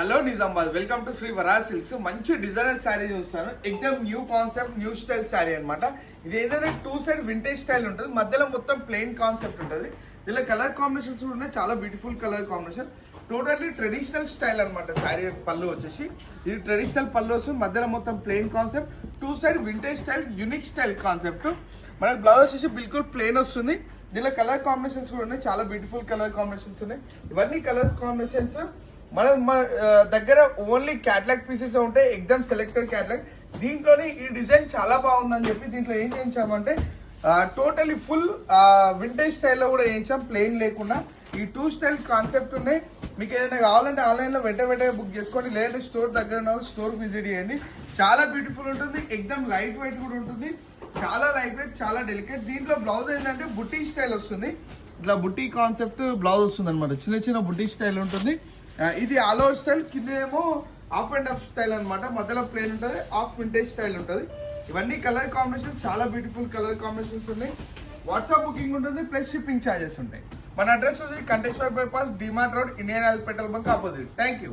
Hello Nizamabad, welcome to Sri Vara silks. మంచి designer sari చూస్తాను. ఎక్దమ్ new concept, new style sari అనమాట. ఇది ఏదైనా టూ సైడ్ వింటేజ్ స్టైల్ ఉంటుంది, మధ్యలో మొత్తం ప్లెయిన్ కాన్సెప్ట్ ఉంటుంది. దీనిలో కలర్ కాంబినేషన్స్ కూడా ఉన్నాయి, చాలా beautiful colour combination. Totally traditional style అనమాట. శారీ పళ్ళు వచ్చేసి ఇది ట్రెడిషనల్ పళ్ళు వస్తుంది, మధ్యలో మొత్తం plain concept, two side vintage style, unique style concept. మనకి బ్లౌజ్ వచ్చేసి బిల్కుల్ ప్లెయిన్ వస్తుంది. దీనిలో కలర్ కాంబినేషన్స్ కూడా ఉన్నాయి, చాలా బ్యూటిఫుల్ కలర్ కాంబినేషన్స్ ఉన్నాయి. ఇవన్నీ కలర్స్ కాంబినేషన్స్ మన దగ్గర ఓన్లీ క్యాటలాగ్ పీసెస్ ఉంటాయి, ఎగ్జామ్ సెలెక్టెడ్ క్యాటలాగ్. దీంట్లోనే ఈ డిజైన్ చాలా బాగుందని చెప్పి దీంట్లో ఏం చేయించామంటే టోటలీ ఫుల్ వింటేజ్ స్టైల్లో కూడా వేయించాం, ప్లెయిన్ లేకుండా. ఈ టూ స్టైల్ కాన్సెప్ట్ ఉన్నాయి. మీకు ఏదైనా కావాలంటే ఆన్లైన్లో వెంటనే బుక్ చేసుకోండి, లేదంటే స్టోర్ దగ్గర ఉన్న స్టోర్ విజిట్ చేయండి. చాలా బ్యూటిఫుల్ ఉంటుంది, ఎగ్జామ్ లైట్ వెయిట్ కూడా ఉంటుంది, చాలా లైట్ వెయిట్, చాలా డెలికేట్. దీంట్లో బ్లౌజ్ ఏంటంటే బుట్టి స్టైల్ వస్తుంది, ఇట్లా బుట్టి కాన్సెప్ట్ బ్లౌజ్ వస్తుంది అనమాట. చిన్న చిన్న బుట్టి స్టైల్ ఉంటుంది. ఇది ఆల్ ఓవర్ స్టైల్, కింద ఏమో ఆఫ్ అండ్ ఆఫ్ స్టైల్ అనమాట, మధ్యలో ప్లేన్ ఉంటుంది, ఆఫ్ వింటేజ్ స్టైల్ ఉంటుంది. ఇవన్నీ కలర్ కాంబినేషన్, చాలా బ్యూటిఫుల్ కలర్ కాంబినేషన్స్ ఉన్నాయి. వాట్సాప్ బుకింగ్ ఉంటుంది, ప్లస్ షిప్పింగ్ ఛార్జెస్ ఉంటాయి. మన అడ్రస్ వచ్చి Kanteshwar bypass, DMart road, Indian oil petrol bunk opposite. Thank you.